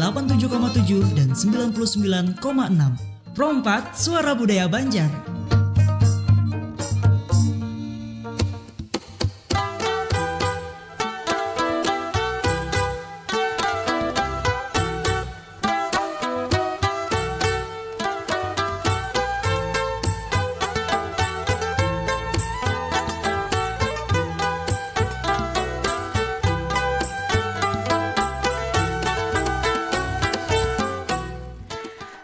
87,7 dan 99,6. Pro 4 Suara Budaya Banjar.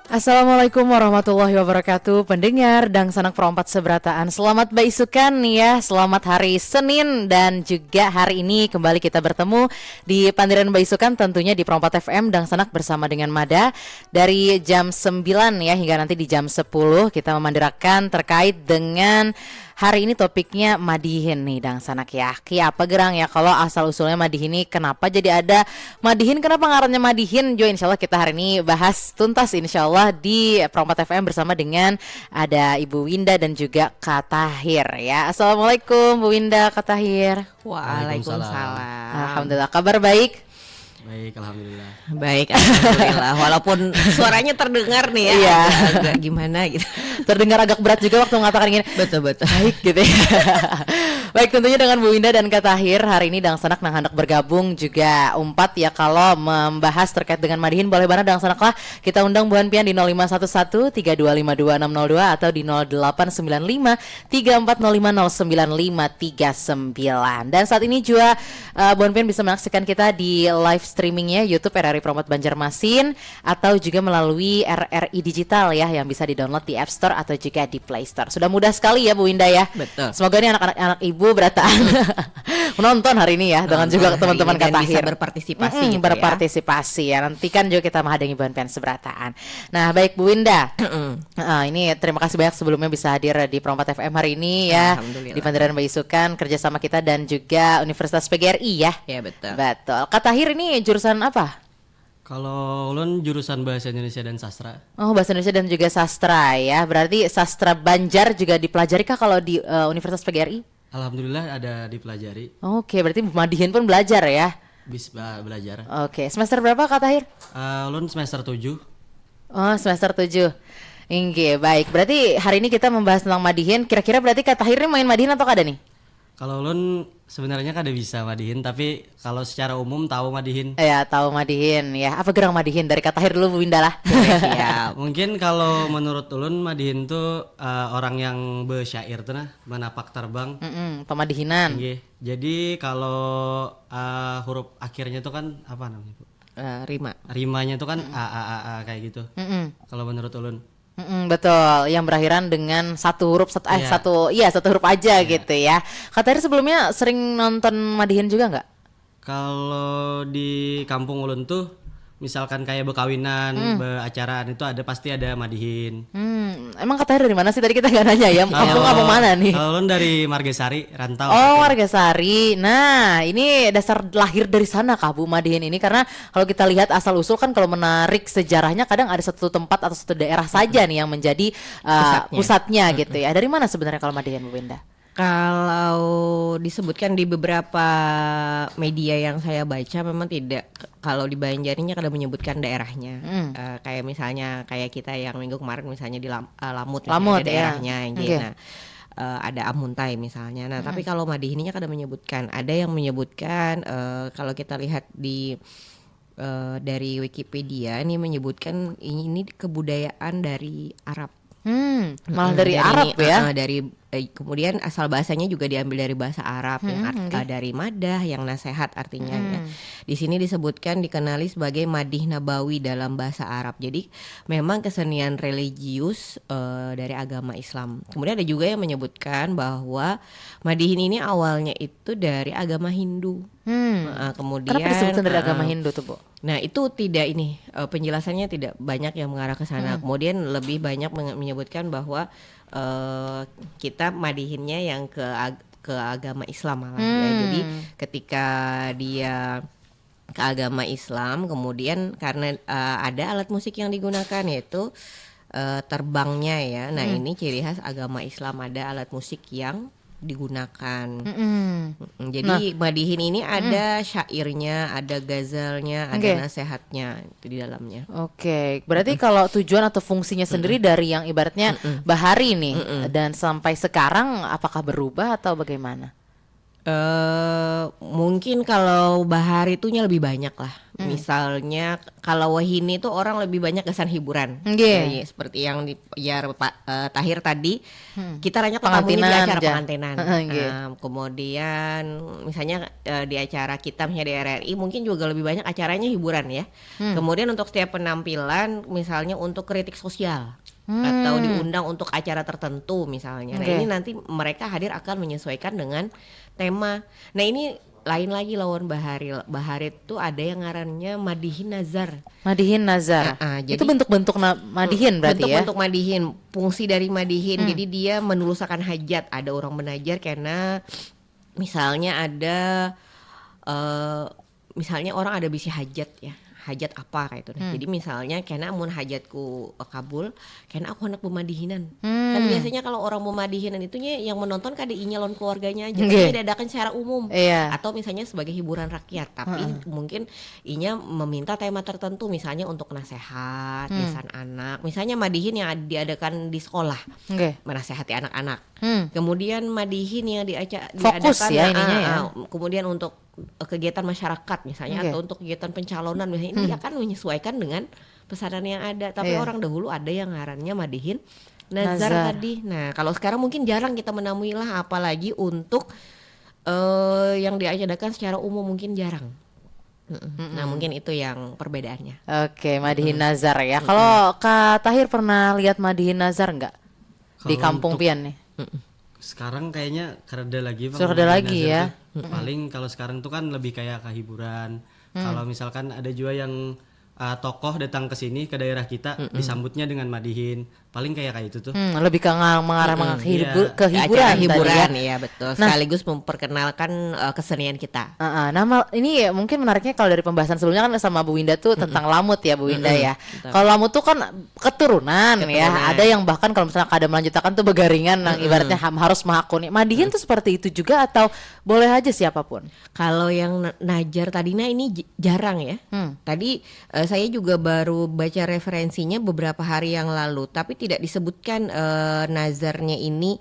Assalamualaikum warahmatullahi wabarakatuh. Pendengar Dang Sanak Pro 4 Seberataan, selamat baisukan ya. Selamat hari Senin dan juga hari ini kembali kita bertemu di Pandiran Baisukan, tentunya di Pro 4 FM Dang Sanak bersama dengan Mada dari jam 9 ya hingga nanti di jam 10 kita memandirakan terkait dengan hari ini topiknya Madihin nih Dang Sanak ya. Ki apa gerang ya kalau asal usulnya Madihin ini, kenapa jadi ada Madihin, kenapa ngarannya Madihin? Jo, insyaallah kita hari ini bahas tuntas insyaallah di Pro 4 FM bersama dengan ada Ibu Winda dan juga Kak Tahir ya. Assalamualaikum Bu Winda, Kak Tahir. Waalaikumsalam. Alhamdulillah, kabar baik? Baik, alhamdulillah. Baik, alhamdulillah. Walaupun suaranya terdengar nih ya, Iya. agak gimana gitu. Terdengar agak berat juga waktu mengatakan gini. Betul. Baik gitu ya. Baik, tentunya dengan Bu Winda dan Kak Tahir hari ini Dang Sanak nang hendak bergabung juga umpat ya kalau membahas terkait dengan Madihin. Boleh banget Dang Sanak lah kita undang Bu Hanpian di 0511 3252 atau di 0895 34050959. Dan saat ini juga Bu Hanpian bisa menyaksikan kita di live streamingnya YouTube RRI Pro 4 Banjarmasin atau juga melalui RRI Digital ya yang bisa di-download di App Store atau juga di Play Store. Sudah mudah sekali ya Bu Winda ya. Betul. Semoga ini anak ibu berataan menonton hari ini ya dengan juga teman-teman Kak Tahir bisa berpartisipasi gitu berpartisipasi ya. Nanti kan juga kita menghadiri bahan pen seberataan. Nah, baik Bu Winda. Ini terima kasih banyak sebelumnya bisa hadir di Pro 4 FM hari ini ya. Di Pandiran Baisukan kerjasama kita dan juga Universitas PGRI ya. Ya betul. Betul. Kak Tahir ini jurusan apa? Kalau ulun jurusan Bahasa Indonesia dan Sastra. Oh, Bahasa Indonesia dan juga Sastra ya. Berarti Sastra Banjar juga dipelajari kah kalau di Universitas PGRI? Alhamdulillah ada dipelajari. Oke, berarti Madihin pun belajar ya. Bisa belajar. Oke, semester berapa Kak Tahir? Ulun semester 7. Oh, semester 7. Oke, baik. Berarti hari ini kita membahas tentang Madihin. Kira-kira berarti Kak Tahir ini main Madihin atau kada nih? Kalau ulun sebenarnya kada bisa Madihin, tapi kalau secara umum tahu Madihin. Ya, tahu Madihin ya. Apa gerang Madihin? Dari Kak Tahir dulu Bu Winda lah. Ya. Mungkin kalau menurut ulun Madihin tuh orang yang bersyair tuh nah, menapak terbang. Pemadihinan. Nggih. Jadi kalau huruf akhirnya tuh kan apa namanya, Bu? Rima. Rimanya tuh kan a kayak gitu. Kalau menurut ulun. Betul, yang berakhiran dengan satu huruf satu huruf aja gitu ya. Kak Tahir sebelumnya sering nonton Madihin juga nggak? Kalau di kampung ulun tuh misalkan kayak bekawinan, beacaraan itu pasti ada Madihin. Emang Kak Tahir dari mana sih? Tadi kita nggak nanya ya. Kampung mana nih? Kalau ulun dari Margesari, rantau. Oh, Margesari. Nah, ini dasar lahir dari sana kah Bu Madihin ini? Karena kalau kita lihat asal usul kan kalau menarik sejarahnya kadang ada satu tempat atau satu daerah saja nih yang menjadi pusatnya gitu ya. Dari mana sebenarnya kalau Madihin Bu Winda? Kalau disebutkan di beberapa media yang saya baca memang tidak, kalau di Banjarnya kada menyebutkan daerahnya. Kayak misalnya kayak kita yang minggu kemarin misalnya di Lamut ada daerahnya gitu. Nah, ada Amuntai misalnya. Nah, tapi kalau Madihinnya kada menyebutkan. Ada yang menyebutkan kalau kita lihat di dari Wikipedia ini menyebutkan ini kebudayaan dari Arab. Malah dari Arab ya. Kemudian asal bahasanya juga diambil dari bahasa Arab dari madah yang nasihat artinya ya. Di sini disebutkan dikenali sebagai madih nabawi dalam bahasa Arab. Jadi memang kesenian religius dari agama Islam. Kemudian ada juga yang menyebutkan bahwa Madihin ini awalnya itu dari agama Hindu. Kemudian kenapa disebutkan dari agama Hindu tuh Bu? Nah itu tidak penjelasannya tidak banyak yang mengarah ke sana. Kemudian lebih banyak menyebutkan bahwa kita Madihinnya yang ke agama Islam malah ya. Jadi ketika dia ke agama Islam, kemudian karena ada alat musik yang digunakan yaitu terbangnya ya. Nah ini ciri khas agama Islam, ada alat musik yang digunakan. Mm-mm. Jadi Madihin ini ada syairnya, ada gazalnya, ada Oke. nasihatnya itu di dalamnya. Oke, berarti kalau tujuan atau fungsinya sendiri dari yang ibaratnya bahari nih dan sampai sekarang apakah berubah atau bagaimana? Mungkin kalau bahari itunya lebih banyak lah. Misalnya kalau Wahini itu orang lebih banyak kesan hiburan. Nggih. Seperti yang di ya Pak Tahir tadi, kita banyak tamunya di Pengantinan acara aja. pengantinan. Nggih. Kemudian misalnya di acara kita misalnya di RRI mungkin juga lebih banyak acaranya hiburan ya. Kemudian untuk setiap penampilan misalnya untuk kritik sosial atau diundang untuk acara tertentu misalnya. Nah, Oke. ini nanti mereka hadir akan menyesuaikan dengan tema. Nah, ini lain lagi lawan bahari. Bahari itu ada yang ngarannya Madihin Nazar. Madihin nazar. Jadi Itu bentuk-bentuk madihin berarti ya? bentuk Madihin, fungsi dari Madihin. Jadi dia menuluskan hajat. Ada orang menajar karena misalnya ada misalnya orang ada bisi hajat ya. Hajat apa kayak itu. Jadi misalnya karena amun hajatku kabul, karena aku anak pemadihinan. Kan biasanya kalau orang pemadihinan itunya yang menonton KDI-nya lawan keluarganya aja. Nggih. Tapi diadakan secara umum. Iya. Atau misalnya sebagai hiburan rakyat, tapi mungkin inya meminta tema tertentu misalnya untuk nasehat, yayasan anak. Misalnya Madihin yang diadakan di sekolah, Oke. menasehati anak-anak. Hmm. Kemudian Madihin yang Fokus diadakan ya ininya ya. kemudian untuk kegiatan masyarakat misalnya Oke. atau untuk kegiatan pencalonan misalnya ini akan menyesuaikan dengan pesanan yang ada. Tapi Iya. orang dahulu ada yang ngarannya Madihin Nazar Nazar. tadi. Nah, kalau sekarang mungkin jarang kita menemui lah, apalagi untuk yang diadakan secara umum mungkin jarang. Nah, mungkin itu yang perbedaannya. Oke, Madihin nazar ya. Kalau Kak Tahir pernah lihat Madihin nazar nggak di Kalau Kampung untuk- Pian nih? Sekarang kayaknya kereda lagi Bang, Sudah ada kalau lagi nazar ya. tuh. Paling kalau sekarang tuh kan lebih kayak ke hiburan. Kalau misalkan ada juga yang tokoh datang ke sini ke daerah kita disambutnya dengan Madihin. Paling kayak itu tuh. Lebih ke mengarah ke Iya. ke hiburan Acara tadi hiburan ya. ya betul. Sekaligus memperkenalkan kesenian kita. Nah, ini ya mungkin menariknya kalau dari pembahasan sebelumnya kan sama Bu Winda tuh tentang lamut ya Bu Winda ya. Kalau lamut tuh kan keturunan ya. Ada yang bahkan kalau misalnya kada melanjutkan tuh begaringan yang ibaratnya harus mahakuni. Madihin tuh seperti itu juga atau boleh aja siapapun? Kalau yang najar tadinya ini jarang ya. Tadi saya juga baru baca referensinya beberapa hari yang lalu, tapi tidak disebutkan nazarnya ini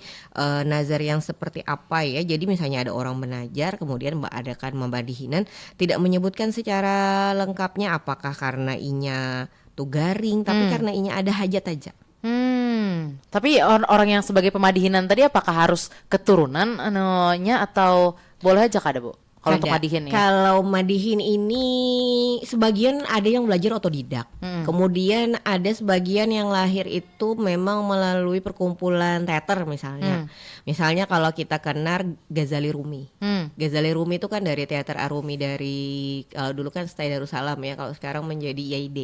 nazar yang seperti apa ya. Jadi misalnya ada orang menajar, kemudian adakan membadihinan, tidak menyebutkan secara lengkapnya apakah karena inya tuh garing, tapi karena inya ada hajat aja. Tapi orang yang sebagai pemadihinan tadi apakah harus keturunan anunya atau boleh aja kada Bu? Kalau untuk Ada. madihin ya. Kalau madihin ini sebagian ada yang belajar otodidak. Kemudian ada sebagian yang lahir itu memang melalui perkumpulan teater misalnya. Misalnya kalau kita kenal Ghazali Rumi. Ghazali Rumi itu kan dari teater Arumi dari dulu kan Stay Darussalam ya, kalau sekarang menjadi IAID.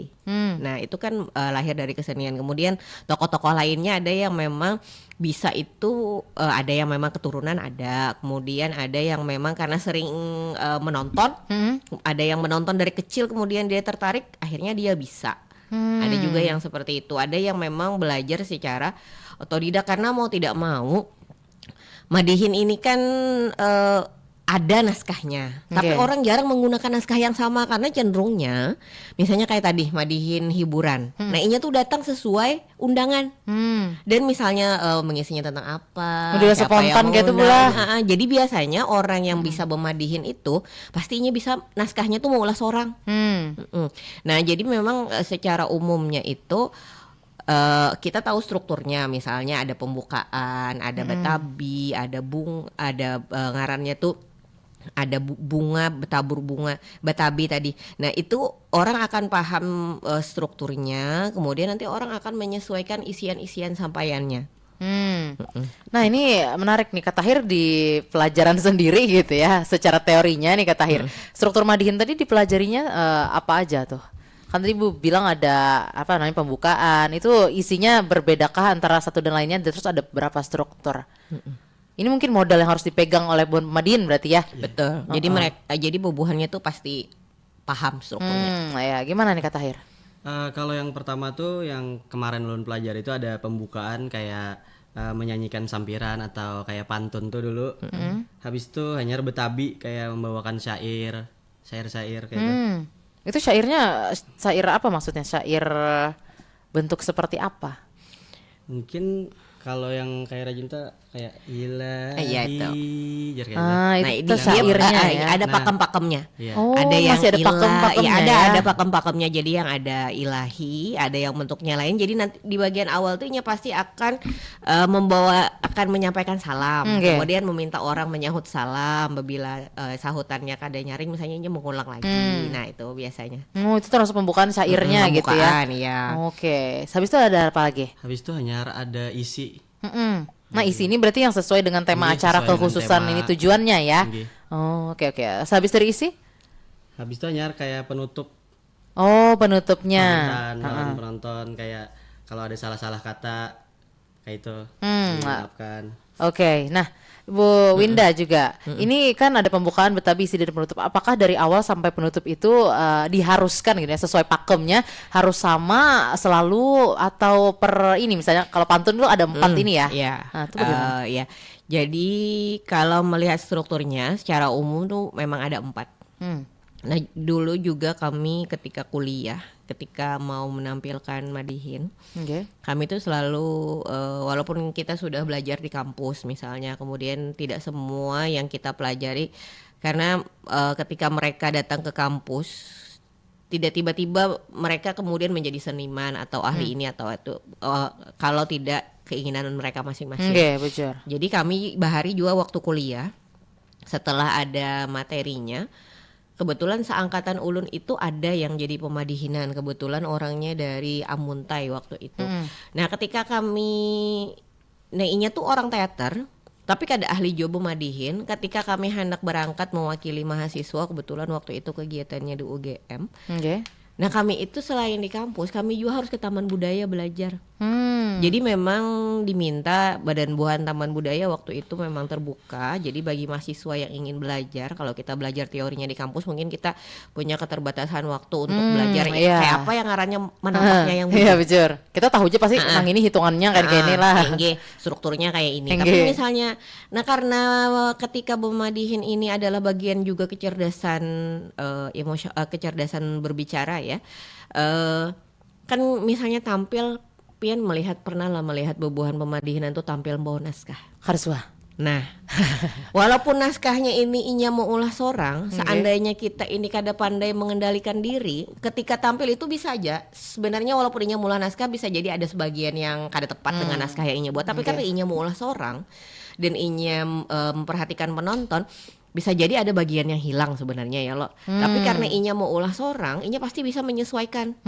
Nah, itu kan lahir dari kesenian. Kemudian tokoh-tokoh lainnya ada yang memang bisa itu ada yang memang keturunan ada, kemudian ada yang memang karena sering menonton, ada yang menonton dari kecil kemudian dia tertarik akhirnya dia bisa. Ada juga yang seperti itu, ada yang memang belajar secara otodidak karena mau tidak mau madihin ini kan ada naskahnya, tapi Oke. orang jarang menggunakan naskah yang sama karena cenderungnya misalnya kayak tadi madihin hiburan. Nah, inya tuh datang sesuai undangan. Dan misalnya mengisinya tentang apa, Udah siapa yang spontan gitu mengundang. pula. Jadi biasanya orang yang bisa memadihin itu pastinya bisa naskahnya tuh mau ulas orang. Nah, jadi memang secara umumnya itu kita tahu strukturnya, misalnya ada pembukaan, ada betabi, ada ada ngarannya tuh ada bunga, betabur bunga, betabi tadi. Nah, itu orang akan paham strukturnya, kemudian nanti orang akan menyesuaikan isian-isian sampaiannya. Nah, ini menarik nih Kak Tahir di pelajaran sendiri gitu ya, secara teorinya nih Kak Tahir. Struktur madihin tadi dipelajarinya apa aja tuh? Kan tadi Bu bilang ada apa namanya pembukaan, itu isinya berbedakah antara satu dan lainnya, terus ada berapa struktur? Ini mungkin modal yang harus dipegang oleh Bon Madihin berarti ya? Betul. Jadi jadi bubuhannya tuh pasti paham strukturnya. Ya, gimana nih Kak Tahir? Kalau yang pertama tuh yang kemarin ulun pelajari itu ada pembukaan kayak menyanyikan sampiran atau kayak pantun tuh dulu. Habis itu Hanyar Betabi kayak membawakan syair kayak gitu. Itu syairnya syair apa maksudnya? Syair bentuk seperti apa? Mungkin kalau yang kayak Rajunta kayak ilahi Iya, itu. jar kayak gitu. Itu dia syairnya ya. ada pakem-pakemnya. Iya. Oh, Ada yang masih ada pakem-pakemnya ya, ya. ada pakem-pakemnya. Jadi yang ada ilahi, ada yang bentuknya lain. Jadi nanti di bagian awal tuh pasti akan akan menyampaikan salam. Oke. Kemudian meminta orang menyahut salam. Apabila sahutannya kada nyaring, misalnya Inya mengulang lagi. Nah itu biasanya. Oh, itu termasuk pembukaan syairnya gitu ya. Pembukaan, iya. Oke. Habis itu ada apa lagi? Habis itu Hanyar ada isi. Nah, isi ini berarti yang sesuai dengan tema Ini acara sesuai dengan kekhususan tema. ini tujuannya ya. Nggih. Oh, oke. Habis dari isi? Habis itu Hanyar kayak penutup Oh, penutupnya. penonton kayak kalau ada salah-salah kata kayak itu dimaafkan. Oke, nah Bu Winda juga, ini kan ada pembukaan Betabi isi dan penutup. Apakah dari awal sampai penutup itu diharuskan gitu ya, sesuai pakemnya harus sama selalu atau per ini misalnya kalau pantun itu ada 4 ini ya? Iya. Nah, itu bagaimana? Iya. Jadi kalau melihat strukturnya secara umum tuh memang ada 4. Nah dulu juga kami ketika kuliah, ketika mau menampilkan Madihin, Oke. kami tuh selalu walaupun kita sudah belajar di kampus misalnya, kemudian tidak semua yang kita pelajari karena ketika mereka datang ke kampus tidak tiba-tiba mereka kemudian menjadi seniman atau ahli ini atau itu kalau tidak keinginan mereka masing-masing. Oke, betul. Jadi kami Bahari juga waktu kuliah setelah ada materinya, kebetulan seangkatan ulun itu ada yang jadi pemadihinan, kebetulan orangnya dari Amuntai waktu itu. Nah ketika kami Nainya tuh orang teater, tapi kada ahli jobo madihin. Ketika kami hendak berangkat mewakili mahasiswa, kebetulan waktu itu kegiatannya di UGM. Oke. Nah kami itu selain di kampus, kami juga harus ke Taman Budaya belajar. Jadi memang diminta Badan Buhan Taman Budaya waktu itu memang terbuka. Jadi bagi mahasiswa yang ingin belajar, kalau kita belajar teorinya di kampus mungkin kita punya keterbatasan waktu untuk belajar iya. kayak apa yang ngarannya menampaknya yang Iya betul. Kita tahu aja pasti tentang ini hitungannya kayak gini lah. strukturnya kayak ini. Engge. Tapi misalnya, nah karena ketika pemadihin ini adalah bagian juga kecerdasan kecerdasan berbicara ya. Kan misalnya tampil Pian pernah melihat bubuhan pemadihinan itu tampil membawa naskah. Karswa. Nah, walaupun naskahnya ini Inya mau ulah sorang, seandainya kita ini kada pandai mengendalikan diri, ketika tampil itu bisa aja. Sebenarnya walaupun Inya mulah naskah bisa jadi ada sebagian yang kada tepat dengan naskah yang Inya buat. Tapi karena Inya mau ulah sorang dan Inya memperhatikan penonton, bisa jadi ada bagian yang hilang sebenarnya ya lo. Tapi karena Inya mau ulah sorang, Inya pasti bisa menyesuaikan.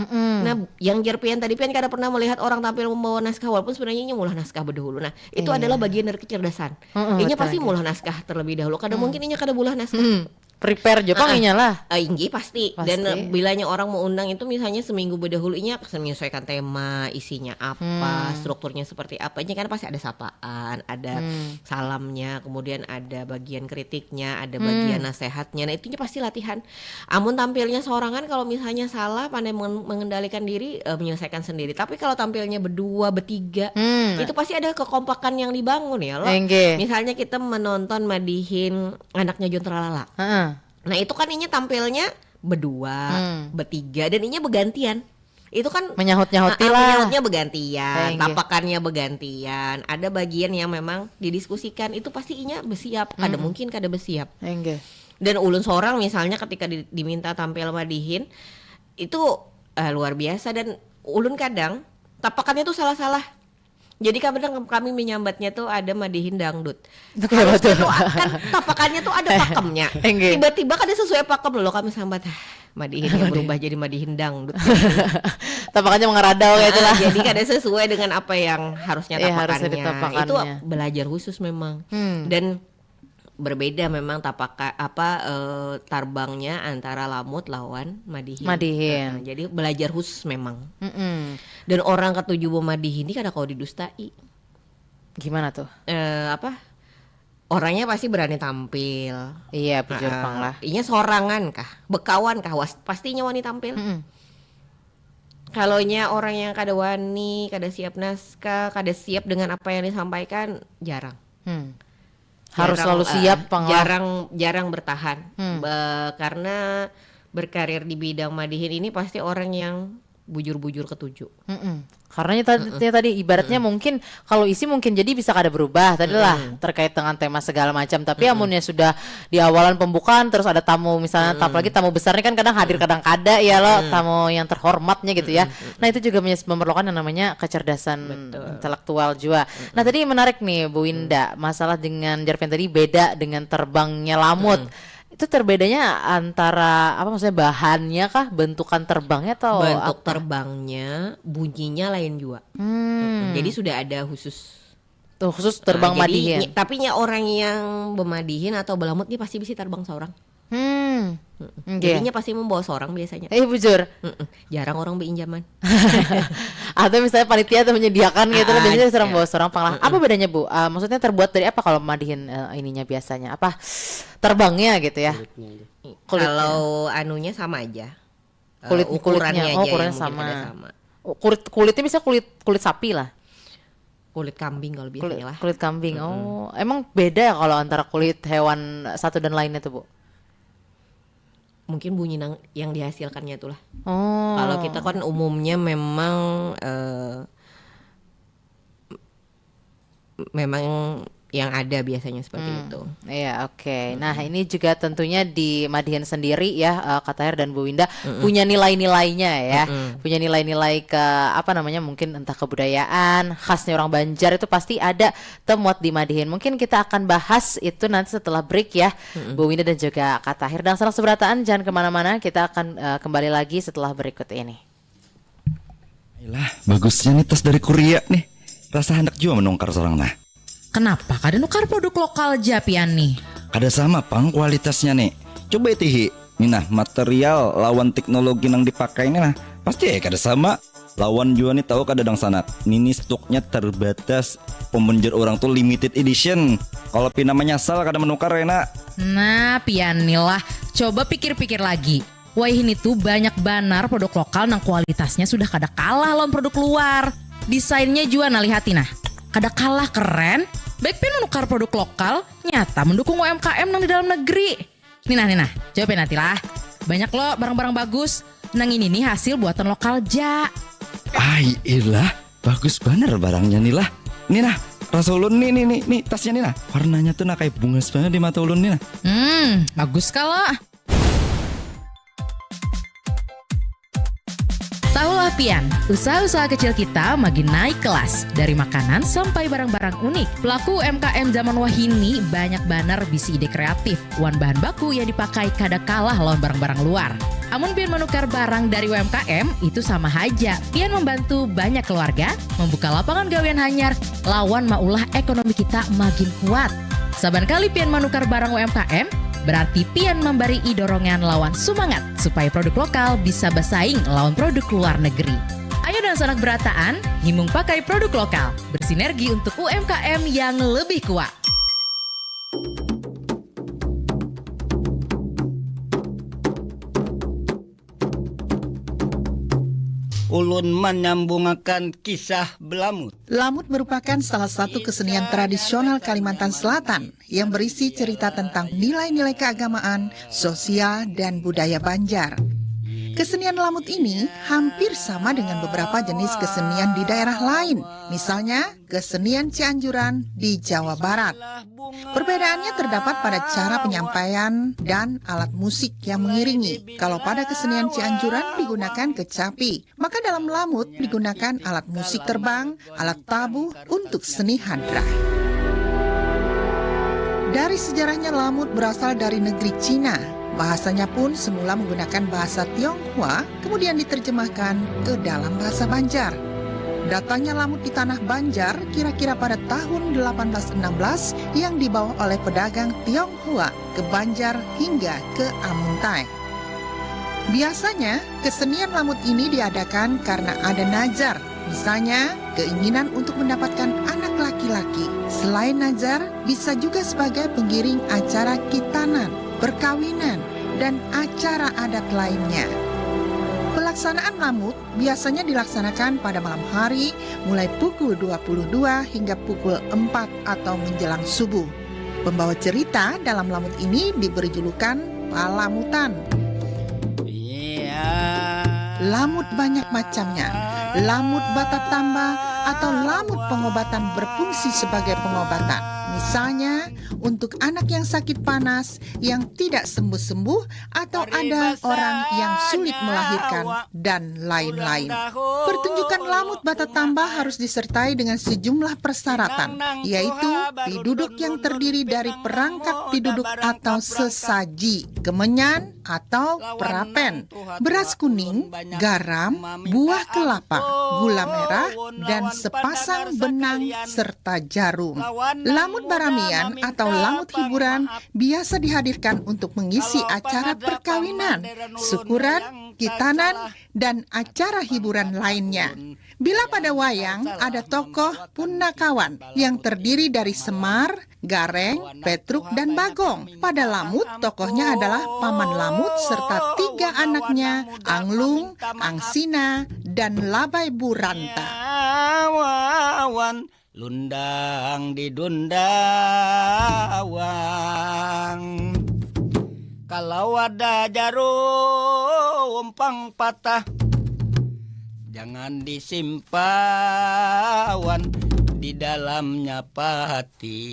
Nah, yang Jerpian tadi Pian kada pernah melihat orang tampil membawa naskah walaupun sebenarnya Inya mulah naskah berdahulu. Nah, itu adalah bagian dari kecerdasan. Inya pasti mulah naskah terlebih dahulu. Kada mungkin Inya kada mulah naskah. Prepare Jepang lah. Inggi pasti. Dan bilanya orang mau undang itu misalnya seminggu berdahulu Inya menyesuaikan tema, isinya apa, strukturnya seperti apa. Ini kan pasti ada sapaan, ada salamnya, kemudian ada bagian kritiknya, ada bagian nasehatnya. Nah, itu pasti latihan. Amun tampilnya seorangan kalau misalnya salah pandai mengendalikan diri, menyelesaikan sendiri. Tapi kalau tampilnya berdua, bertiga, itu pasti ada kekompakan yang dibangun ya loh. Misalnya kita menonton Madihin anaknya John Tralala. Nah itu kan Inya tampilnya berdua, bertiga, dan Inya bergantian. Itu kan menyahut-nyahuti lah. Menyahutnya bergantian, tapakannya bergantian. Ada bagian yang memang didiskusikan. Itu pasti Inya bersiap. Kada mungkin kada bersiap. Dan ulun seorang misalnya ketika diminta tampil Madihin, itu luar biasa. Dan ulun kadang tapakannya tuh salah-salah. Jadi kadang kami menyambatnya tuh ada Madihin dangdut. Harusnya tuh kan tapakannya tuh ada pakemnya. Tiba-tiba kan sesuai pakem loh kami sambat. Madihin yang berubah jadi Madihin dangdut. Tapakannya mengeradau kayak itulah. Jadi kada sesuai dengan apa yang harusnya tapakannya. Itu belajar khusus memang. Dan berbeda memang tarbangnya antara Lamut lawan Madihin. Jadi belajar khusus memang. Dan orang ketujuh Madihin ini kada kau didustai. Gimana tuh? Orangnya pasti berani tampil. Iya, Jepang lah. Inya sorangan kah, bekawan kah, pastinya wani tampil. Kalonya orang yang kada wani, kada siap naskah, kada siap dengan apa yang disampaikan, jarang. Harus selalu siap, jarang bertahan. Karena berkarir di bidang madihin ini pasti orang yang bujur-bujur ketujuh. Karena tadi ibaratnya mungkin kalau isi mungkin jadi bisa kada berubah tadi lah terkait dengan tema segala macam. Tapi amunnya sudah di awalan pembukaan terus ada tamu misalnya, apalagi tamu besarnya kan kadang hadir kadang kada ya lo, tamu yang terhormatnya gitu ya. Nah itu juga memerlukan yang namanya kecerdasan intelektual juga. Nah tadi menarik nih Bu Winda, masalah dengan Jarven tadi beda dengan terbangnya lamut. Itu terbedanya antara apa maksudnya, bahannya kah, bentukan terbangnya atau bentuk apa? terbangnya, bunyinya lain juga. Jadi sudah ada khusus. Tuh khusus terbang madihin. Tapi orang yang bermadihin atau belamut nih pasti bisa terbang seorang. Jadinya pasti membawa seorang biasanya. Bujur. Jarang orang berinjaman. Atau misalnya panitia atau menyediakan gitu lah, biasanya serang bawa seorang panglah. Apa bedanya Bu? Maksudnya terbuat dari apa kalau madihin ininya biasanya? Apa terbangnya gitu ya? Kulitnya. Kalau anunya sama aja. Kulitnya aja ukurannya yang sama. mungkin ada sama. Kulitnya bisa kulit sapi lah. Kulit kambing kalau biasanya lah. Kulit kambing. Oh, emang beda ya kalau antara kulit hewan satu dan lainnya tuh Bu? Mungkin bunyi yang dihasilkannya itulah. Oh. Kalau kita kan umumnya memang yang ada biasanya seperti itu. Iya, oke. Nah, ini juga tentunya di Madihin sendiri ya, Kak Tahir dan Bu Winda punya nilai-nilainya ya. Punya nilai-nilai ke apa namanya, mungkin entah kebudayaan, khasnya orang Banjar itu pasti ada temuat di Madihin. Mungkin kita akan bahas itu nanti setelah break ya, Bu Winda dan juga Kak Tahir. Dan sanak seberataan jangan kemana-mana, kita akan kembali lagi setelah berikut ini. Ayolah, bagusnya nih tas dari Korea nih. Rasa hendak juga menungkar seorang nah. Kenapa kada nukar produk lokal Japian nih? Kada sama pang kualitasnya nih. Coba itihi. Nih nah, material lawan teknologi yang dipakai ini nah. Pasti kada sama. Lawan juga nih tahu kada dang sanak. Ini stoknya terbatas. Pembenjer orang tuh limited edition. Kalau namanya asal kada menukar enak. Nah, pian nih lah. Coba pikir-pikir lagi. Wah ini tuh banyak banar produk lokal nang kualitasnya sudah kada kalah lawan produk luar. Desainnya juga nah lihati nah. Kada kalah keren. Baik menukar produk lokal, nyata mendukung UMKM nang di dalam negeri. Nih nah, jawabin nanti lah. Banyak loh barang-barang bagus. Nang ini nih hasil buatan lokal ja. Ay, ilah, bagus bener barangnya nih lah. Nih nah, rasa ulun nih tasnya nih nah. Warnanya tuh nah kayak bunga banget di mata ulun nih nah. Bagus kalau. Tahulah pian, usaha-usaha kecil kita makin naik kelas. Dari makanan sampai barang-barang unik. Pelaku UMKM zaman wahini banyak banar bisi ide kreatif. Wan bahan baku yang dipakai kada kalah lawan barang-barang luar. Amun pian menukar barang dari UMKM itu sama aja. Pian membantu banyak keluarga, membuka lapangan gawean hanyar, lawan maulah ekonomi kita makin kuat. Saban kali pian menukar barang UMKM, berarti pian memberi dorongan lawan semangat supaya produk lokal bisa bersaing lawan produk luar negeri. Ayo dan sanak berataan, himung pakai produk lokal, bersinergi untuk UMKM yang lebih kuat. Ulun menyambungkan kisah belamut. Lamut merupakan salah satu kesenian tradisional Kalimantan Selatan yang berisi cerita tentang nilai-nilai keagamaan, sosial, dan budaya Banjar. Kesenian lamut ini hampir sama dengan beberapa jenis kesenian di daerah lain, misalnya kesenian Cianjuran di Jawa Barat. Perbedaannya terdapat pada cara penyampaian dan alat musik yang mengiringi. Kalau pada kesenian Cianjuran digunakan kecapi, maka dalam lamut digunakan alat musik terbang, alat tabuh untuk seni hadrah. Dari sejarahnya lamut berasal dari negeri Cina. Bahasanya pun semula menggunakan bahasa Tionghoa, kemudian diterjemahkan ke dalam bahasa Banjar. Datangnya lamut di tanah Banjar kira-kira pada tahun 1816 yang dibawa oleh pedagang Tionghoa ke Banjar hingga ke Amuntai. Biasanya, kesenian lamut ini diadakan karena ada nazar, misalnya keinginan untuk mendapatkan anak laki-laki. Selain nazar, bisa juga sebagai pengiring acara khitanan, perkawinan, dan acara adat lainnya. Pelaksanaan lamut biasanya dilaksanakan pada malam hari mulai pukul 22 hingga pukul 4 atau menjelang subuh. Pembawa cerita dalam lamut ini diberi julukan Palamutan. Lamut banyak macamnya. Lamut bata tambah atau lamut pengobatan berfungsi sebagai pengobatan. Misalnya, untuk anak yang sakit panas, yang tidak sembuh-sembuh, atau ada orang yang sulit melahirkan, dan lain-lain. Pertunjukan lamut bata tambah harus disertai dengan sejumlah persyaratan, yaitu piduduk yang terdiri dari perangkat piduduk atau sesaji, kemenyan atau perapen, beras kuning, garam, buah kelapa, gula merah, dan sepasang benang serta jarum. Lamut baramian atau lamut hiburan biasa dihadirkan untuk mengisi acara perkawinan, syukuran, khitanan, dan acara hiburan lainnya. Bila pada wayang ada tokoh punakawan yang terdiri dari Semar, Gareng, Petruk, dan Bagong. Pada lamut, tokohnya adalah Paman Lamut serta 3 anaknya, Anglung, Angsina, dan Labai Buranta. Lundang di dundawang, kalau ada jarum pang patah, jangan disimpan di dalamnya pati.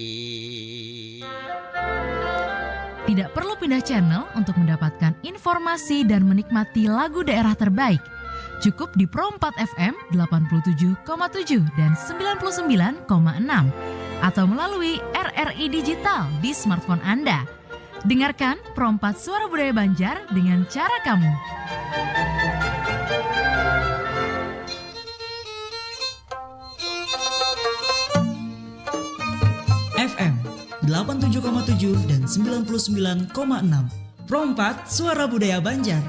Tidak perlu pindah channel untuk mendapatkan informasi dan menikmati lagu daerah terbaik. Cukup di Pro 4 FM 87,7 dan 99,6 atau melalui RRI Digital di smartphone Anda. Dengarkan Pro 4 Suara Budaya Banjar dengan cara kamu. FM 87,7 dan 99,6. Pro 4 Suara Budaya Banjar.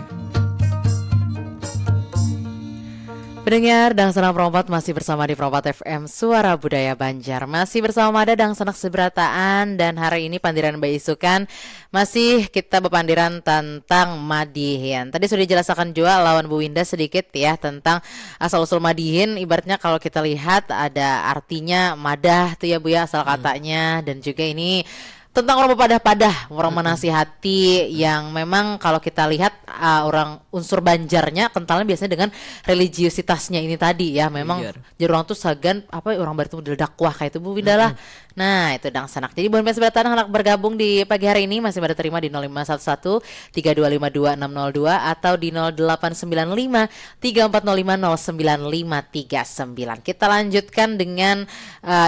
Pendengar Dangsanak Perompat masih bersama di Perompat FM Suara Budaya Banjar. Masih bersama Mada Dangsanak Seberataan, dan hari ini pandiran Mbak Isukan masih kita berpandiran tentang Madihin. Tadi sudah dijelaskan juga lawan Bu Winda sedikit ya tentang asal-usul Madihin. Ibaratnya kalau kita lihat ada artinya madah tuh ya Bu ya asal katanya, dan juga ini tentang orang berpadah-padah, orang menasihati yang memang kalau kita lihat orang unsur Banjarnya kentalnya biasanya dengan religiusitasnya ini tadi ya. Memang jadi orang tuh sagan apa orang bertemu di dakwah kayak itu Bu Winda lah. Nah itu Dangsanak. Jadi buat Seberataan hendak bergabung di pagi hari ini masih pada terima di 0511 3252 602 atau di 0895 3405 0959. Kita lanjutkan dengan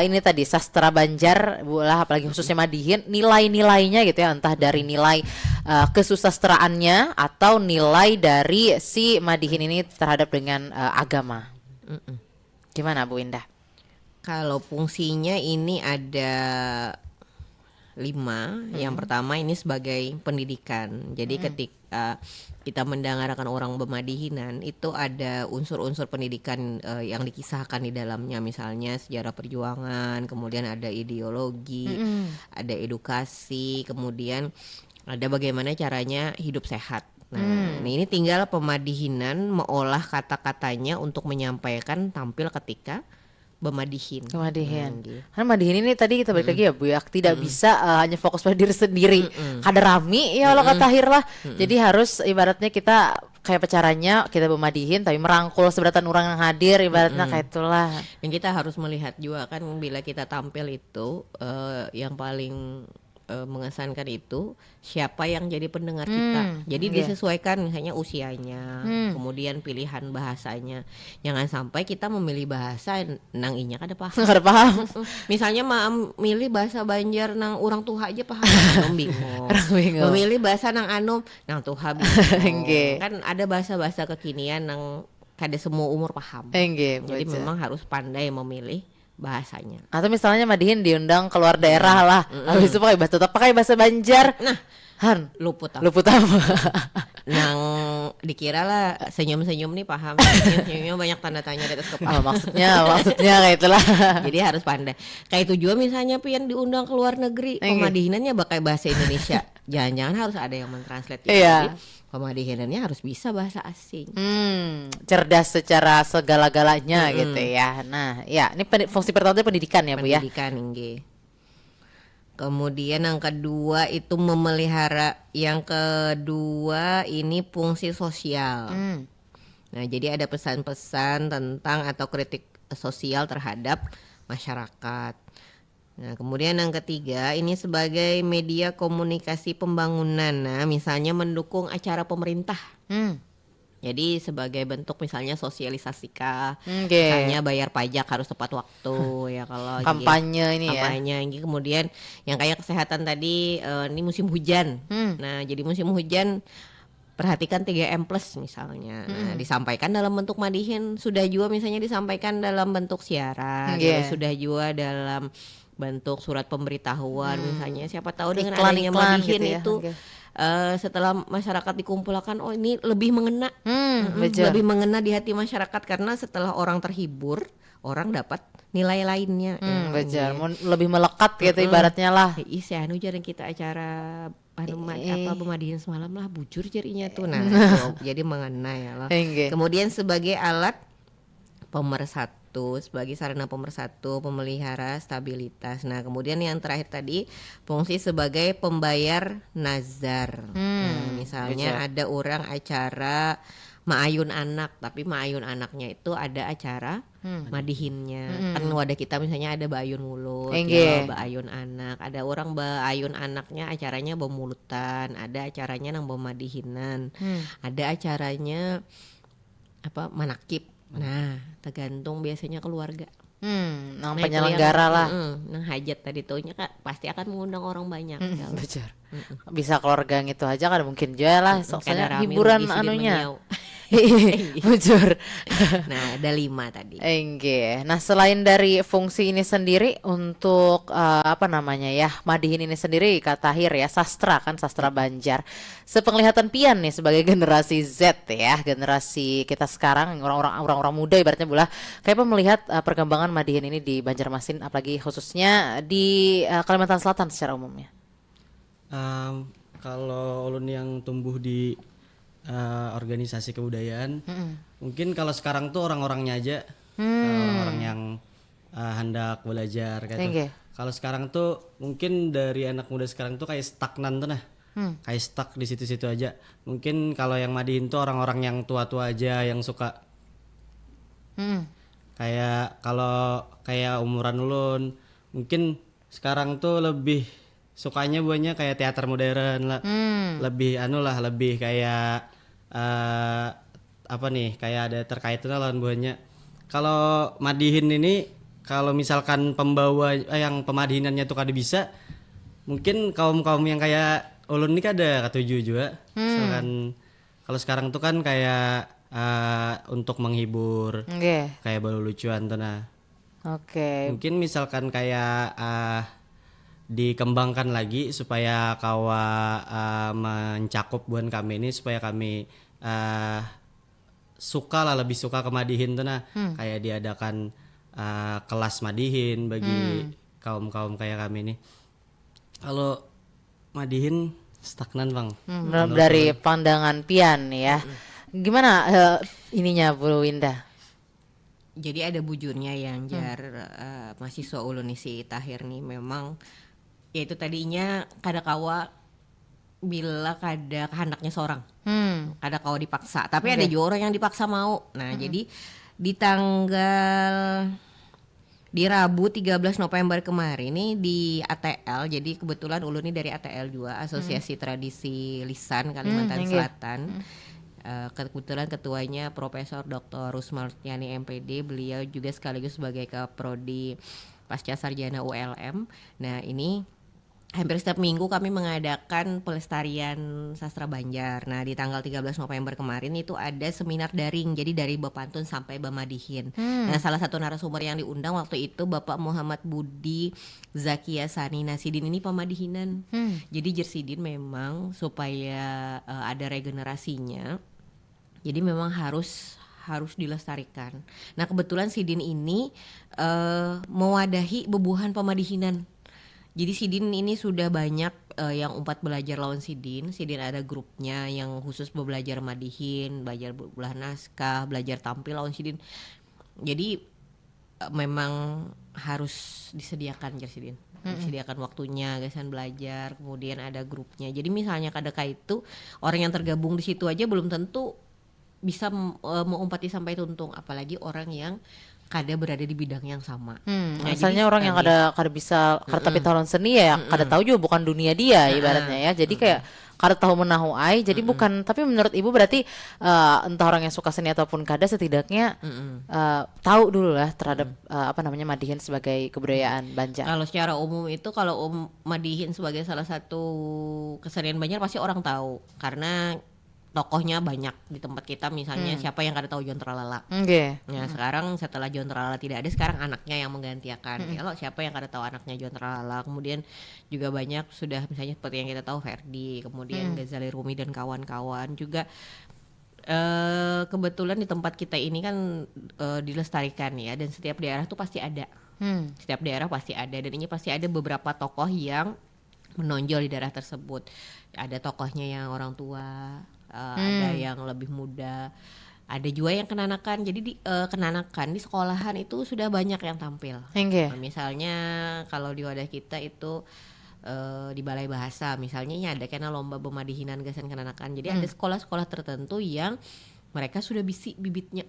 ini tadi sastra Banjar Bu lah, apalagi khususnya Madihin, nilai-nilainya gitu ya, entah dari nilai kesusastraannya atau nilai dari si Madihin ini terhadap dengan agama. Gimana Bu Indah? Kalau fungsinya ini ada 5. Yang pertama ini sebagai pendidikan. Jadi ketika kita mendengarkan orang bermadihinan itu ada unsur-unsur pendidikan yang dikisahkan di dalamnya, misalnya sejarah perjuangan, kemudian ada ideologi, ada edukasi, kemudian ada bagaimana caranya hidup sehat. Nah, ini tinggal pemadihinan mengolah kata-katanya untuk menyampaikan tampil ketika bermadihin. Karena madihin ini tadi kita balik lagi ya Bu ya, tidak bisa hanya fokus pada diri sendiri. Kada rami ya Allah kata akhir lah. Jadi harus ibaratnya kita kayak caranya kita bermadihin tapi merangkul seberatan orang yang hadir ibaratnya kayak itulah. Dan kita harus melihat juga kan bila kita tampil itu yang paling mengesankan itu siapa yang jadi pendengar kita. Jadi disesuaikan misalnya usianya, kemudian pilihan bahasanya. Jangan sampai kita memilih bahasa nang inya kada paham. Kada paham. Misalnya memilih bahasa Banjar nang orang tuha aja paham, anom bingung. Memilih bahasa nang anom nang tuha bingung. Kan ada bahasa-bahasa kekinian nang kada semua umur paham. Jadi memang harus pandai memilih bahasanya. Atau misalnya Madihin diundang keluar daerah lah, habis itu pakai bahasa Banjar. Nah, luput apa? Nang dikira lah senyum-senyum nih paham. Senyum-senyumnya banyak tanda tanya di atas kepala. Maksudnya kayak itulah. Jadi harus pandai. Kayak itu juga misalnya pian diundang ke luar negeri, pemadihinannya pakai bahasa Indonesia. Jangan-jangan harus ada yang mentranslate. Iya. Pemadihinannya harus bisa bahasa asing. Cerdas secara segala-galanya gitu ya. Nah, ya ini fungsi pertama itu pendidikan ya, Bu ya. Pendidikan, Inggi. Kemudian yang kedua itu memelihara. Yang kedua ini fungsi sosial. Nah, jadi ada pesan-pesan tentang atau kritik sosial terhadap masyarakat. Nah, kemudian yang ketiga ini sebagai media komunikasi pembangunan. Nah, misalnya mendukung acara pemerintah. Jadi sebagai bentuk misalnya sosialisasi misalnya bayar pajak harus tepat waktu ya kalau kampanye ini ya. Kampanye ini kemudian yang kayak kesehatan tadi ini musim hujan. Nah, jadi musim hujan perhatikan 3M plus misalnya. Nah, disampaikan dalam bentuk madihin, sudah juga misalnya disampaikan dalam bentuk siaran, sudah juga dalam bentuk surat pemberitahuan misalnya. Siapa tahu dengan adanya madihin gitu ya, itu setelah masyarakat dikumpulkan, oh ini lebih mengena, lebih mengena di hati masyarakat karena setelah orang terhibur, orang dapat nilai lainnya. Lebih melekat gitu ibaratnya lah. Saya anu jarang kita acara pemadihin semalam lah bujur jadinya tuh. Nah, jadi mengena ya lah. Kemudian sebagai alat pemersatu, sebagai sarana pemersatu, pemelihara stabilitas. Nah, kemudian yang terakhir tadi fungsi sebagai pembayar nazar. Nah, misalnya ada orang acara Ma'ayun anak, tapi Ma'ayun anaknya itu ada acara madihinnya. Kan wadah kita misalnya ada Ba'ayun mulut, ya, Ba'ayun anak. Ada orang Ba'ayun anaknya acaranya bemulutan, ada acaranya nang bemadihinan. Ada acaranya manakib. Nah, tergantung biasanya keluarga. Nang penyelenggara lah. Nang hajat tadi tuhnya kan pasti akan mengundang orang banyak. Betul. Bisa keluarga gitu aja kan mungkin juga lah. Soalnya hiburan anunya. Bujur. Nah, ada 5 tadi. Nah, selain dari fungsi ini sendiri untuk madihin ini sendiri kata Tahir ya, sastra Banjar. Sepenglihatan Pian nih sebagai generasi Z ya, generasi kita sekarang orang-orang muda ibaratnya Bula, kayak melihat perkembangan madihin ini di Banjarmasin apalagi khususnya di Kalimantan Selatan secara umumnya. Kalau ulun yang tumbuh di organisasi kebudayaan, mungkin kalau sekarang tuh orang-orangnya aja, orang-orang yang hendak belajar gitu. Kalau sekarang tuh mungkin dari anak muda sekarang tuh kayak stagnan tuh kayak stuck di situ-situ aja. Mungkin kalau yang madihin tuh orang-orang yang tua-tua aja yang suka. Kayak kalau kayak umuran ulun, mungkin sekarang tuh lebih sukanya buahnya kayak teater modern lah. Lebih lebih kayak kayak ada terkaitnya lawan buahnya. Kalau madihin ini kalau misalkan pembawa yang pemadihinannya tuh kada bisa, mungkin kaum-kaum yang kayak ulun ini kada ketujuh juga. Misalkan kalau sekarang tuh kan kayak untuk menghibur, kayak baru lucuan tuh mungkin misalkan kayak dikembangkan lagi supaya kawa mencakup buan kami ini, supaya kami lebih suka ke madihin tuh kayak diadakan kelas madihin bagi kaum-kaum kayak kami ini. Kalau madihin stagnan Bang. Dari pandangan Pian ya. Gimana ininya Bu Winda? Jadi ada bujurnya yang mahasiswa ulun si Tahir nih memang yaitu tadinya kada kawa bila kada kehendaknya seorang. Kada kawa dipaksa, tapi ada juga orang yang dipaksa mau. Nah, jadi di Rabu 13 November kemarin nih di ATL, jadi kebetulan ulun ini dari ATL juga, Asosiasi Tradisi Lisan Kalimantan Selatan. Kebetulan ketuanya Profesor Dr. Rusmartiani MPD, beliau juga sekaligus sebagai Kaprodi Pasca Sarjana ULM. Nah, ini hampir setiap minggu kami mengadakan pelestarian sastra Banjar. Nah, di tanggal 13 November kemarin itu ada seminar daring, jadi dari Bapantun sampai Bamadihin. Nah, salah satu narasumber yang diundang waktu itu Bapak Muhammad Budi Zakia Sani. Nah, Sidin ini pemadihinan. Jadi Jersidin memang supaya ada regenerasinya, Jadi memang harus dilestarikan. Nah kebetulan Sidin ini mewadahi bebuhan pemadihinan. Jadi Sidin ini sudah banyak yang umpat belajar lawan Sidin. Sidin ada grupnya yang khusus belajar madihin, belajar belah naskah, belajar tampil lawan Sidin. Jadi memang harus disediakan Sidin. Disediakan waktunya, gasan belajar, kemudian ada grupnya. Jadi misalnya kadeka itu orang yang tergabung di situ aja belum tentu bisa mengumpati sampai tuntung, apalagi orang yang kada berada di bidang yang sama. Nah, Misalnya orang yang kada bisa kada tapi tahun seni ya, kada tahu juga bukan dunia dia ibaratnya ya. Jadi kayak kada tahu menahu ai. Jadi bukan, tapi menurut Ibu berarti entah orang yang suka seni ataupun kada setidaknya tahu dulu lah terhadap madihin sebagai kebudayaan Banjar. Kalau secara umum itu kalau madihin sebagai salah satu kesenian Banjar pasti orang tahu karena tokohnya banyak di tempat kita, misalnya siapa yang kada tahu John Tralala. Nah sekarang setelah John Tralala tidak ada, sekarang anaknya yang menggantikan. Kalau siapa yang kada tahu anaknya John Tralala, kemudian juga banyak sudah misalnya seperti yang kita tahu Ferdi, kemudian Ghazali Rumi dan kawan-kawan juga. Kebetulan di tempat kita ini kan dilestarikan ya, dan setiap daerah tuh pasti ada. Setiap daerah pasti ada, dan ini pasti ada beberapa tokoh yang menonjol di daerah tersebut. Ada tokohnya yang orang tua, ada yang lebih muda, ada juga yang kenanakan. Jadi di kenanakan di sekolahan itu sudah banyak yang tampil. Nah, misalnya kalau di wadah kita itu di balai bahasa misalnya ini ada karena lomba pemadihinan gasan kenanakan. Jadi ada sekolah-sekolah tertentu yang mereka sudah bibitnya.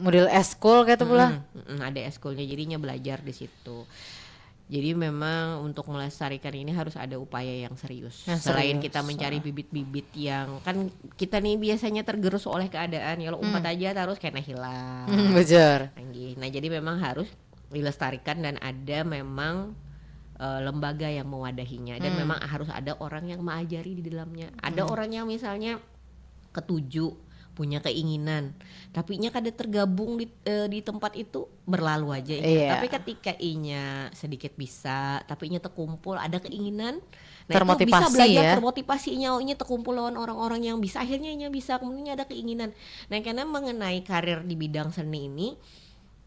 Model eskul kayak itu pula. Ada eskulnya, jadinya belajar di situ. Jadi memang untuk melestarikan ini harus ada upaya yang serius. Selain kita mencari bibit-bibit yang kan kita nih biasanya tergerus oleh keadaan, ya lo umpat aja terus kena hilang. Bejar. Nah jadi memang harus dilestarikan dan ada memang lembaga yang mewadahinya, dan memang harus ada orang yang mengajari di dalamnya. Ada orang yang misalnya ketujuh punya keinginan, tapi nya kada tergabung di tempat itu, berlalu aja. Tapi ketika inya sedikit bisa, tapi inya terkumpul ada keinginan, nah termotivasi, itu bisa belajar ya. termotivasi inya terkumpul lawan orang-orang yang bisa, akhirnya inya bisa, kemudian ada keinginan. Nah karena mengenai karir di bidang seni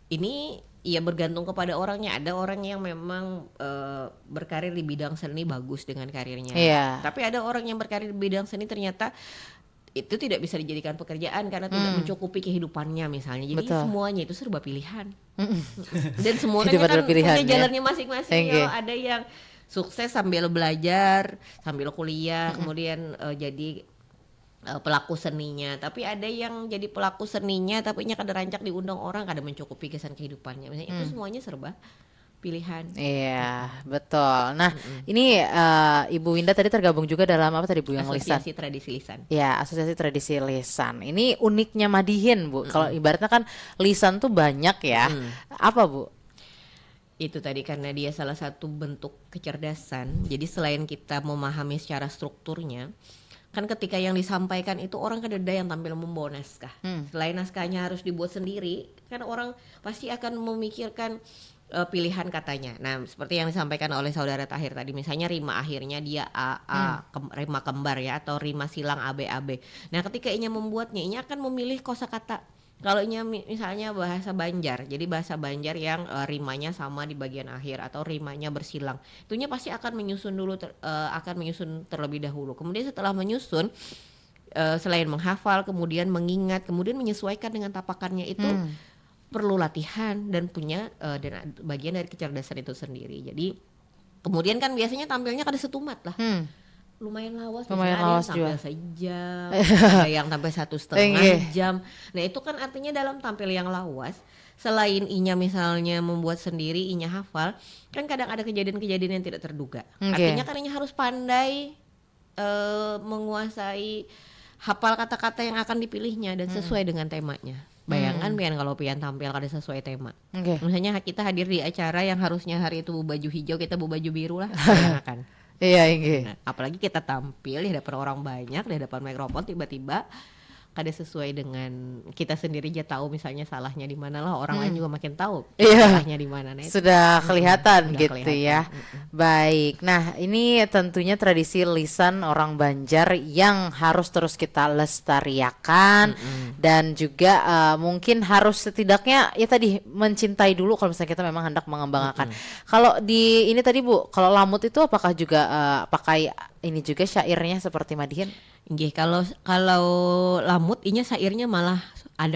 ini ya bergantung kepada orangnya. Ada orang yang memang berkarir di bidang seni bagus dengan karirnya, tapi ada orang yang berkarir di bidang seni ternyata itu tidak bisa dijadikan pekerjaan karena tidak mencukupi kehidupannya misalnya. Jadi semuanya itu serba pilihan. Dan semuanya kan punya jalannya masing-masing. Ada yang sukses sambil belajar, sambil kuliah, kemudian jadi pelaku seninya. Tapi ada yang jadi pelaku seninya tapi nya kada rancak diundang orang, kada mencukupi kesan kehidupannya. Misalnya itu semuanya serba pilihan. Iya, betul. Nah, ini Ibu Winda tadi tergabung juga dalam apa tadi Bu yang lisan? Asosiasi Tradisi Lisan. Ya, Asosiasi Tradisi Lisan. Ini uniknya madihin, Bu. Kalau ibaratnya kan lisan tuh banyak ya. Apa, Bu? Itu tadi karena dia salah satu bentuk kecerdasan. Jadi selain kita memahami secara strukturnya, kan ketika yang disampaikan itu orang kan ada yang tampil membawa naskah. Selain naskahnya harus dibuat sendiri, kan orang pasti akan memikirkan pilihan katanya. Nah, seperti yang disampaikan oleh saudara Tahir tadi, misalnya rima akhirnya dia rima kembar ya, atau rima silang AB. Nah, ketika inya membuatnya, inya akan memilih kosakata. Kalau inya misalnya bahasa Banjar, jadi bahasa Banjar yang rimanya sama di bagian akhir atau rimanya bersilang, itunya pasti akan menyusun dulu, akan menyusun terlebih dahulu. Kemudian setelah menyusun, selain menghafal, kemudian mengingat, kemudian menyesuaikan dengan tapakannya itu perlu latihan dan punya dan bagian dari kecerdasan itu sendiri. Jadi kemudian kan biasanya tampilnya kada setumat lah. Lumayan lawas juga. Tampil sejam, ada yang sampai 1,5 jam. Nah itu kan artinya dalam tampil yang lawas, selain inya misalnya membuat sendiri, inya hafal, kan kadang ada kejadian-kejadian yang tidak terduga. Artinya kan inya harus pandai menguasai hafal kata-kata yang akan dipilihnya dan sesuai dengan temanya. Bayangkan pian kalau pian tampil kada sesuai tema. Misalnya kita hadir di acara yang harusnya hari itu baju hijau, kita baju biru lah. Bayangkan. Iya, Nah, apalagi kita tampil di hadapan orang banyak, di hadapan mikrofon, tiba-tiba kada sesuai dengan kita sendiri aja tahu misalnya salahnya di mana lah, orang lain juga makin tahu Iya. salahnya di mana. Nah, itu Sudah kelihatan sudah gitu kelihatan. ya. Baik. Nah, ini tentunya tradisi lisan orang Banjar yang harus terus kita lestarikan dan juga mungkin harus setidaknya ya tadi mencintai dulu kalau misalnya kita memang hendak mengembangkan. Kalau di ini tadi Bu, kalau lamut itu apakah juga pakai ini juga syairnya seperti Madihin? Nggih, kalau lamut inya syairnya malah ada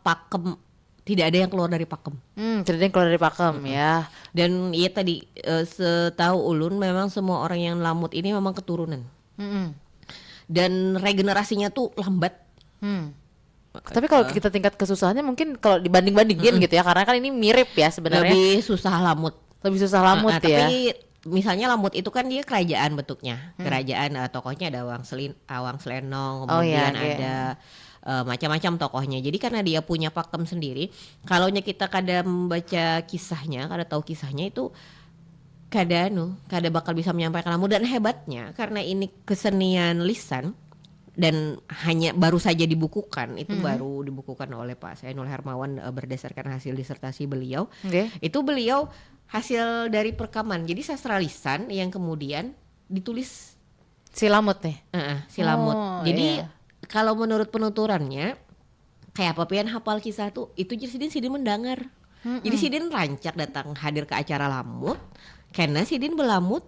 pakem, tidak ada yang keluar dari pakem. Tidak ada yang keluar dari pakem ya. Dan iya tadi setahu ulun memang semua orang yang lamut ini memang keturunan. Mm-mm. Dan regenerasinya tuh lambat. Tapi kalau kita tingkat kesusahannya mungkin kalau dibanding-bandingin gitu ya, karena kan ini mirip ya sebenarnya. Lebih susah lamut. Lebih susah lamut ya. Tapi misalnya lamut itu kan dia kerajaan bentuknya. Kerajaan tokohnya ada Awang Selenong, Oh, iya, kemudian iya. ada macam-macam tokohnya. Jadi karena dia punya pakem sendiri, kalau kita kada membaca kisahnya, kada tahu kisahnya itu kada bakal bisa menyampaikan lamut. Dan hebatnya karena ini kesenian lisan dan hanya baru saja dibukukan, itu baru dibukukan oleh Pak Sainul Hermawan berdasarkan hasil disertasi beliau. Oke. Itu beliau hasil dari perekaman. Jadi sastra lisan yang kemudian ditulis Si lamut nih. si lamut. Oh, Jadi iya. kalau menurut penuturannya kayak apa pian hafal kisah tuh itu jadi Sidin mendengar. Jadi Sidin rancak datang hadir ke acara lamut karena Sidin belamut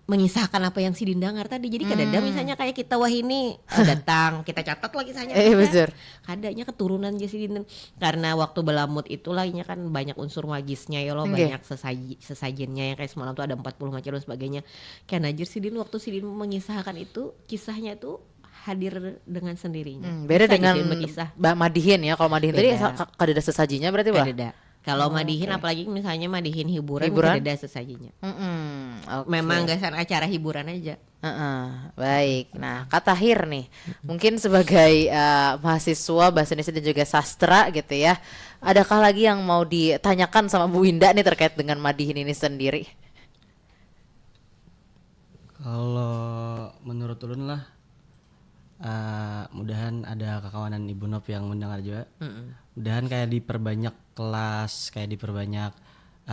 mengisahkan apa yang Sidin dengar tadi. Jadi kadang misalnya kayak kita wahini datang, kita catat lah kisahnya. Betul. Kadanya keturunan Sidin karena waktu belamut itulah kan banyak unsur magisnya ya loh, Nggih. banyak sesajennya yang kayak semalam tuh ada 40 macam dan sebagainya. Karena Sidin waktu Sidin mengisahkan itu kisahnya tuh hadir dengan sendirinya. Beda Bisa dengan Sidin berkisah. Mbak Madihin ya. Kalau Madihin tadi Beda. kada ada sesajinya berarti Bah? Ada. Kalau Madihin apalagi misalnya Madihin hiburan, Hiburan? ada sesajinya. Oke. Memang gasan acara hiburan aja. Baik. Nah, Kak Tahir nih, mungkin sebagai mahasiswa bahasa Indonesia dan juga sastra gitu ya, adakah lagi yang mau ditanyakan sama Bu Winda nih terkait dengan Madihin ini sendiri? Kalau menurut ulun lah, mudahan ada kekawanan Ibu Nop yang mendengar juga. Mudahan kayak diperbanyak kelas, kayak diperbanyak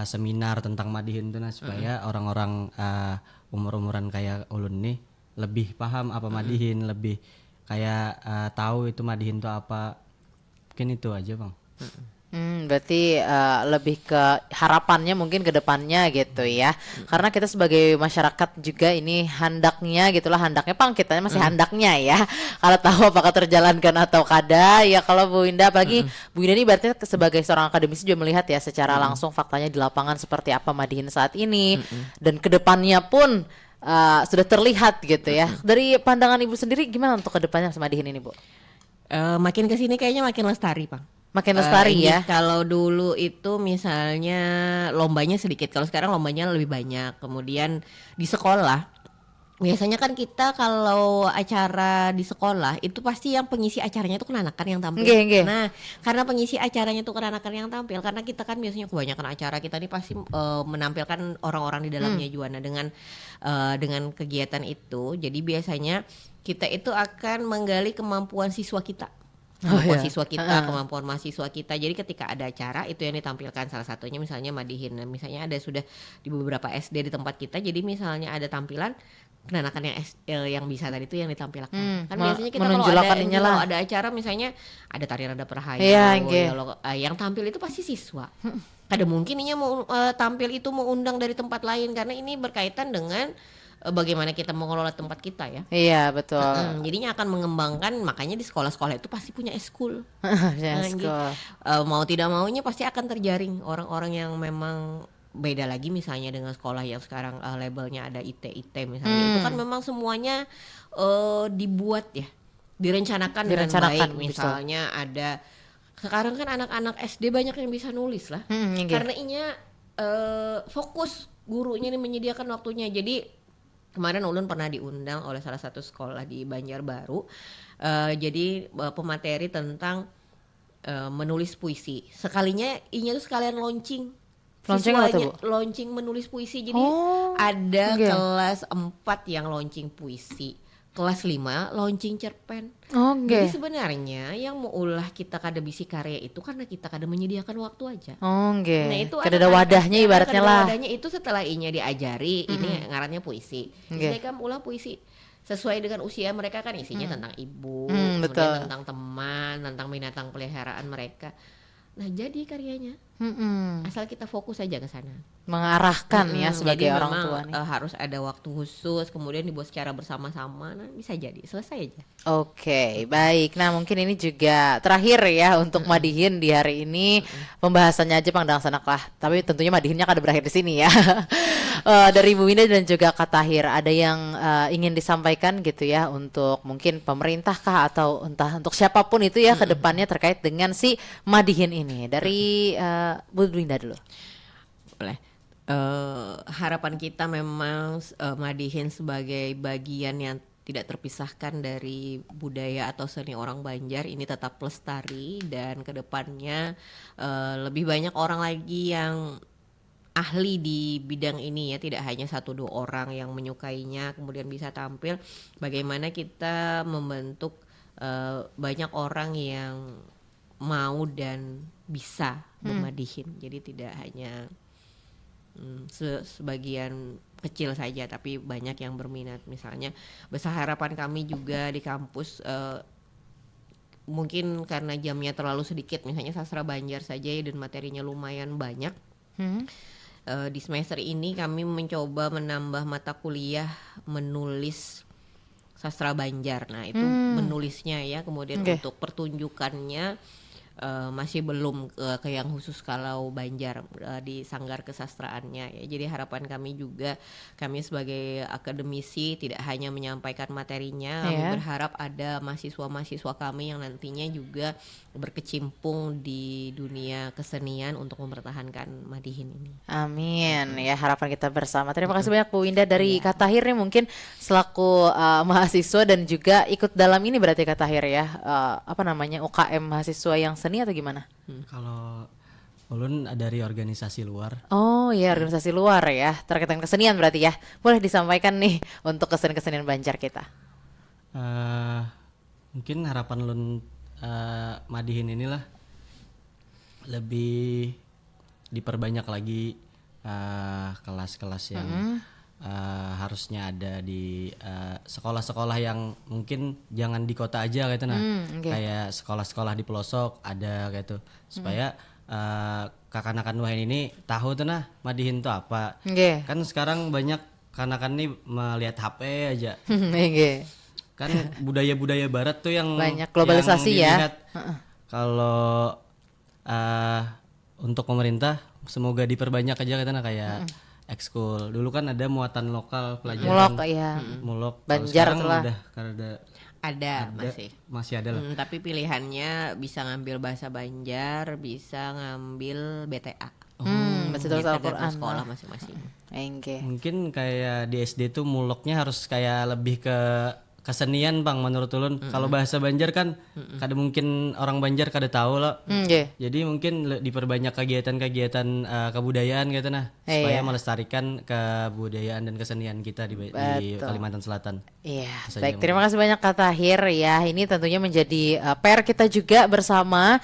seminar tentang Madihin tuh, nah supaya orang-orang umur-umuran kayak ulun nih lebih paham apa Madihin, lebih kayak tahu itu Madihin tuh apa. Mungkin itu aja Bang. Berarti lebih ke harapannya mungkin ke depannya gitu ya. Karena kita sebagai masyarakat juga ini handaknya gitulah, handaknya Pang, kitanya masih handaknya ya. Kalau tahu apakah terjalankan atau kada ya. Kalau Bu Winda apalagi Bu Winda ini berarti sebagai seorang akademisi juga melihat ya secara langsung faktanya di lapangan seperti apa Madihin saat ini dan ke depannya pun sudah terlihat gitu ya. Dari pandangan Ibu sendiri gimana untuk ke depannya Madihin ini Bu? Makin kesini kayaknya makin lestari, Bang. Makin lestari ya. Kalau dulu itu misalnya lombanya sedikit, kalau sekarang lombanya lebih banyak. Kemudian di sekolah, biasanya kan kita kalau acara di sekolah itu pasti yang pengisi acaranya itu kenanakan yang tampil. Nggih. Nah, karena pengisi acaranya itu kenanakan yang tampil, karena kita kan biasanya kebanyakan acara kita ini pasti menampilkan orang-orang di dalamnya juga. Nah, dengan kegiatan itu, jadi biasanya kita itu akan menggali kemampuan siswa kita. Kemampuan siswa kita, kemampuan mahasiswa kita. Jadi ketika ada acara itu yang ditampilkan, salah satunya misalnya Madihin. Nah, misalnya ada sudah di beberapa SD di tempat kita. Jadi misalnya ada tampilan kenanakan yang bisa tadi itu yang ditampilkan. Kan biasanya kita kalau ada acara misalnya ada tari rada perhayu, yang tampil itu pasti siswa. Kada mungkin ini mau tampil itu mau undang dari tempat lain, karena ini berkaitan dengan bagaimana kita mengelola tempat kita ya. Iya betul. Jadinya akan mengembangkan, makanya di sekolah-sekolah itu pasti punya eskul. Mau tidak maunya pasti akan terjaring orang-orang yang memang beda lagi misalnya dengan sekolah yang sekarang labelnya ada IT misalnya. Itu kan memang semuanya dibuat ya, direncanakan dengan baik. Misalnya ada sekarang kan anak-anak SD banyak yang bisa nulis lah. Karena inya fokus gurunya ini menyediakan waktunya. Jadi kemarin ulun pernah diundang oleh salah satu sekolah di Banjarbaru, jadi pemateri tentang menulis puisi. Sekalinya inya tuh sekalian launching. Siswanya launching menulis puisi. Jadi ada kelas 4 yang launching puisi. kelas 5 launching cerpen. Oke. Jadi sebenarnya yang mau ulah kita kada bisi karya itu karena kita kada menyediakan waktu aja. Oke. Nah itu Kada ada wadahnya ibaratnya lah. Wadahnya itu setelah inya diajari, ini ngarannya puisi. Oke. Mereka ulah puisi sesuai dengan usia mereka kan isinya tentang ibu, Betul. kemudian tentang teman, tentang binatang peliharaan mereka. Nah jadi karyanya asal kita fokus aja ke sana. Mengarahkan ya sebagai Jadi orang memang, tua nih. harus ada waktu khusus, kemudian dibuat secara bersama-sama, nah bisa jadi selesai aja. Oke, baik. Nah, mungkin ini juga terakhir ya untuk Madihin di hari ini. Pembahasannya aja Pangdang Sanak lah. Tapi tentunya Madihinnya kada berakhir di sini ya. Dari Bu Winda dan juga Kak Tahir, ada yang ingin disampaikan gitu ya untuk mungkin pemerintah kah atau entah untuk siapapun itu ya ke depannya terkait dengan si Madihin ini. Dari Bu Winda dulu. Boleh. Harapan kita memang Madihin sebagai bagian yang tidak terpisahkan dari budaya atau seni orang Banjar ini tetap lestari, dan kedepannya lebih banyak orang lagi yang ahli di bidang ini ya, tidak hanya 1-2 orang yang menyukainya kemudian bisa tampil. Bagaimana kita membentuk banyak orang yang mau dan bisa bermadihin, jadi tidak hanya sebagian kecil saja tapi banyak yang berminat. Misalnya besar harapan kami juga di kampus, mungkin karena jamnya terlalu sedikit, misalnya sastra Banjar saja ya, dan materinya lumayan banyak. Di semester ini kami mencoba menambah mata kuliah menulis sastra Banjar. Nah itu menulisnya ya, kemudian untuk pertunjukannya masih belum ke yang khusus kalau Banjar di sanggar kesastraannya ya. Jadi harapan kami juga, kami sebagai akademisi tidak hanya menyampaikan materinya, kami berharap ada mahasiswa-mahasiswa kami yang nantinya juga berkecimpung di dunia kesenian untuk mempertahankan Madihin ini. Amin Ya, harapan kita bersama. Terima kasih banyak Bu Winda. Dari Kak Tahir nih mungkin selaku mahasiswa dan juga ikut dalam ini berarti Kak Tahir ya, UKM mahasiswa yang seni atau gimana? Kalau ulun dari organisasi luar. Oh iya, organisasi luar ya, terkait dengan kesenian berarti ya. Boleh disampaikan nih untuk kesenian Banjar kita. Mungkin harapan ulun Madihin inilah lebih diperbanyak lagi kelas-kelas yang harusnya ada di sekolah-sekolah yang mungkin jangan di kota aja kayak itu kayak sekolah-sekolah di pelosok ada kayak itu, supaya kakak-kanakan wahin ini tahu tuh nah Madihin tuh apa. Kan sekarang banyak kanakan nih melihat HP aja. Kan budaya-budaya barat tuh yang banyak globalisasi yang ya. Kalau untuk pemerintah semoga diperbanyak aja kayak ekskul. Dulu kan ada muatan lokal pelajaran. Mulok ya. Mulok. Banjar tuh lah. Ada masih ada lah. Tapi pilihannya bisa ngambil bahasa Banjar, bisa ngambil BTA. Masih terus Al-Quran sekolah masing-masing. Mungkin kayak di SD tuh muloknya harus kayak lebih ke kesenian Bang menurut ulun. Kalau bahasa Banjar kan kada mungkin orang Banjar kada tahu loh. Jadi mungkin diperbanyak kegiatan-kegiatan kebudayaan gitu nah, supaya melestarikan kebudayaan dan kesenian kita di Kalimantan Selatan. Iya. Baik, terima kasih banyak Kak Tahir ya. Ini tentunya menjadi PR kita juga bersama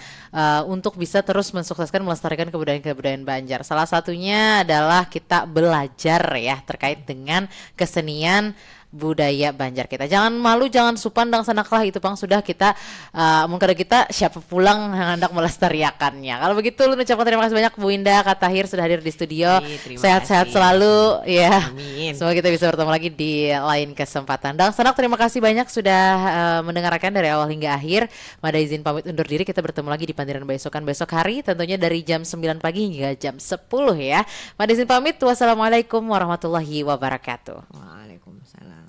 untuk bisa terus mensukseskan melestarikan kebudayaan-kebudayaan Banjar. Salah satunya adalah kita belajar ya terkait dengan kesenian budaya Banjar kita. Jangan malu, jangan supandang sanaklah itu Bang, sudah kita mungkin kita siapa pulang yang hendak melestariakannya. Kalau begitu lu ucapkan terima kasih banyak Bu Winda, Kak Tahir sudah hadir di studio. Sehat-sehat selalu ya. Amin. Semoga kita bisa bertemu lagi di lain kesempatan. Dang Sanak terima kasih banyak sudah mendengarkan dari awal hingga akhir. Mada izin pamit undur diri, kita bertemu lagi di Pandiran Besokan besok hari tentunya dari jam 9 pagi hingga jam 10 ya. Mada izin pamit. Wassalamualaikum warahmatullahi wabarakatuh. Waalaikumsalam.